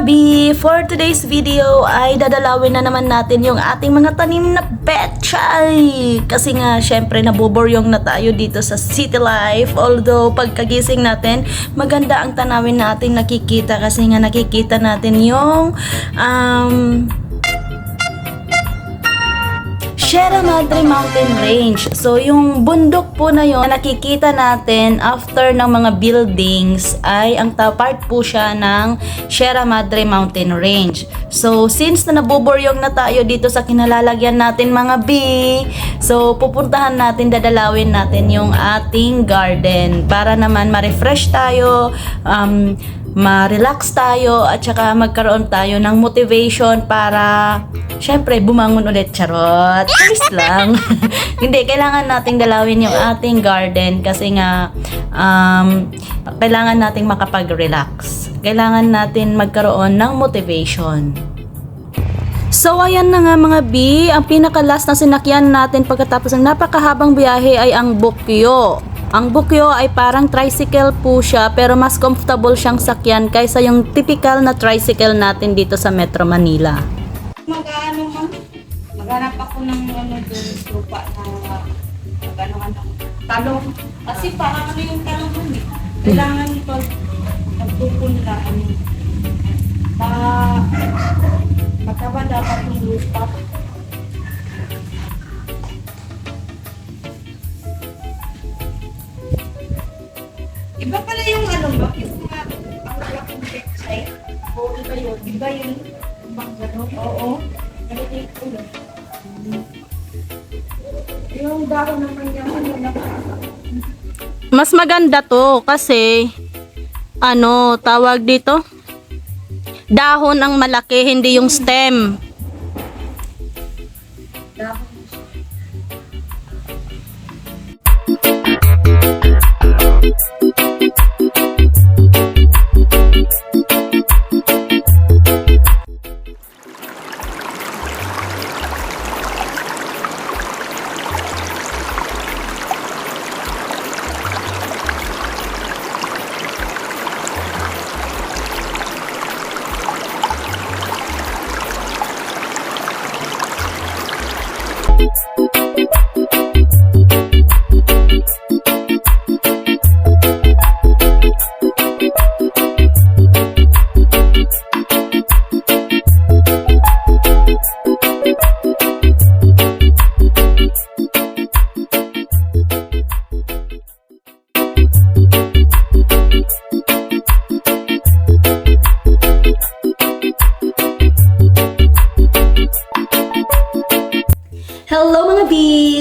B, for today's video ay dadalawin na naman natin yung ating mga tanim na pechay. Kasi nga, syempre, nabuboryong na tayo dito sa city life. Although, pagkagising natin, maganda ang tanawin natin nakikita kasi nga nakikita natin yung Sierra Madre Mountain Range. So, yung bundok po na yun, nakikita natin after ng mga buildings ay ang part po siya ng Sierra Madre Mountain Range. So, since na nabuboryong na tayo dito sa kinalalagyan natin mga B, so pupuntahan natin, dadalawin natin yung ating garden para naman ma-refresh tayo, ma-relax tayo at saka magkaroon tayo ng motivation para syempre bumangon ulit, charot. Please lang. Hindi, kailangan nating dalawin yung ating garden kasi nga kailangan nating makapag-relax. Kailangan natin magkaroon ng motivation. So, ayan na nga mga B, ang pinaka-last na sinakyan natin pagkatapos ng napakahabang biyahe ay ang Bukyo. Ang Bukyo ay parang tricycle po siya pero mas comfortable siyang sakyan kaysa yung typical na tricycle natin dito sa Metro Manila. Maghanap ako ng lupa na talong. Kasi parang yung talong nun eh. Kailangan ito nagpupunla mataba dapat yung lupa. Iba pala yung bakit nga ang laking pechay? O iba yun? Iba yun? Gano'n? Oo. Ganito yung ulo. Yung dahon naman yung Mas maganda to kasi tawag dito? Dahon ang malaki, hindi yung stem. dahon. Hello mga B!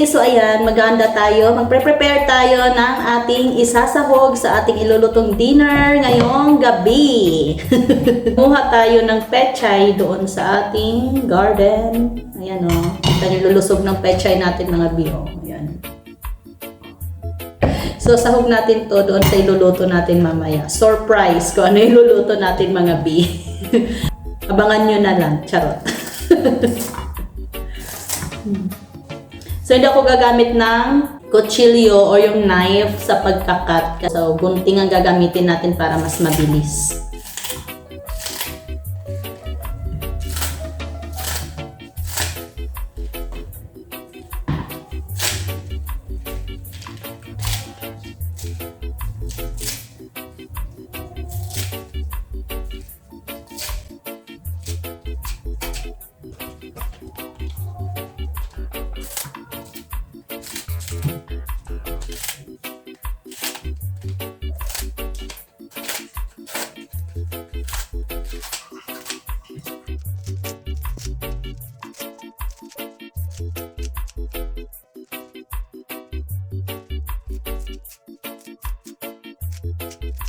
So ayan, maganda tayo. Magpre-prepare tayo ng ating isasahog sa ating ilulutong dinner ngayong gabi. Kumuha tayo ng pechay doon sa ating garden. Ayan o. Ito yung lulusog ng pechay natin mga B. O. Ayan. So sahog natin to doon sa iluluto natin mamaya. Surprise kung ano iluluto natin mga B. Abangan nyo na lang. Charot. So, hindi ako gagamit ng kutsilyo o yung knife sa pagkakat. So, gunting ang gagamitin natin para mas mabilis.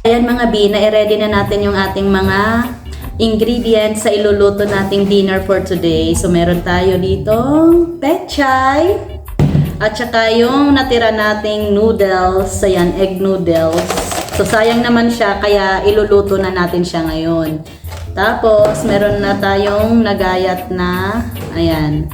Ayan mga B, na-ready na natin yung ating mga ingredients sa iluluto nating dinner for today. So meron tayo dito pechay at saka yung natira nating noodles, ayan, egg noodles. So sayang naman siya kaya iluluto na natin siya ngayon. Tapos meron na tayong nagayat na, ayan,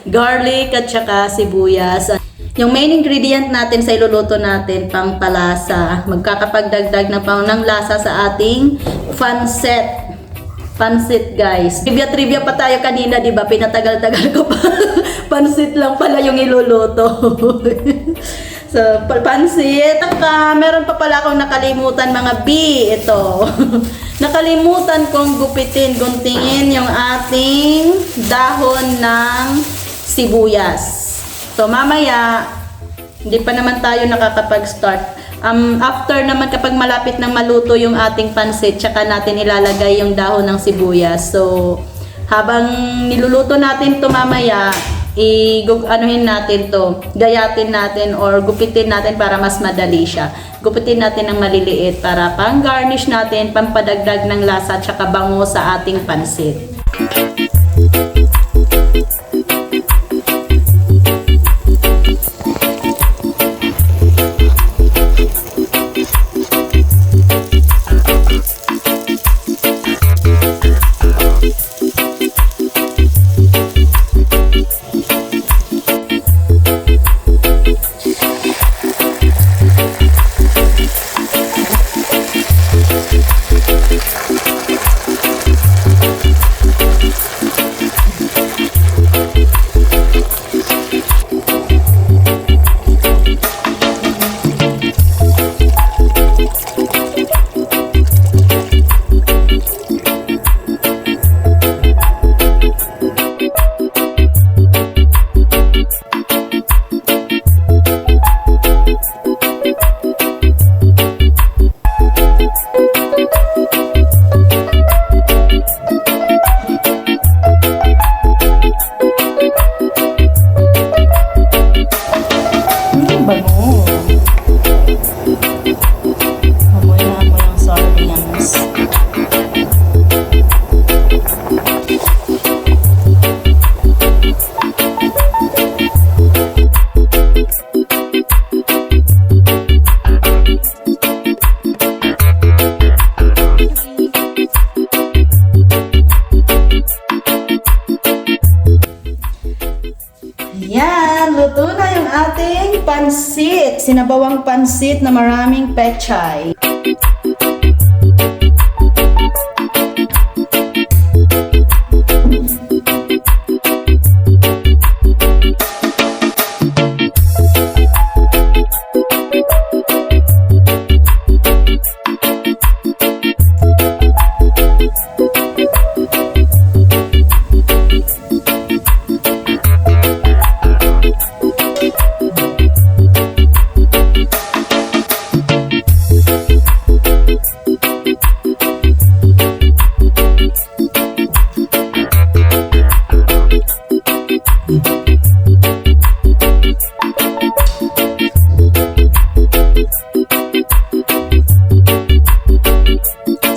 garlic at saka sibuyas. Yung main ingredient natin sa iluluto natin, pang palasa, magkakapagdagdag na pang ng lasa sa ating pancit. Pansit, guys. Trivia pa tayo kanina, di ba? Pinatagal-tagal ko pa. Pansit lang pala yung iluluto. So, pansit. Meron pa pala akong nakalimutan, mga B. Ito. Nakalimutan kong guntingin yung ating dahon ng sibuyas. So, mamaya, hindi pa naman tayo nakakapag-start. After naman kapag malapit nang maluto yung ating pansit, tsaka natin ilalagay yung dahon ng sibuyas. So, habang niluluto natin to mamaya, anuhin natin to, gayatin natin or gupitin natin para mas madali siya. Gupitin natin ng maliliit para pang-garnish natin, pampadagdag ng lasa tsaka bango sa ating pansit. Bango. Amoy na amoy ang sardines. Yan, luto na yung ating pansit. Sinabawang pansit na maraming pechay.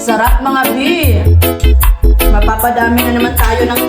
Sarap, mga B! Mapapadami na naman tayo ng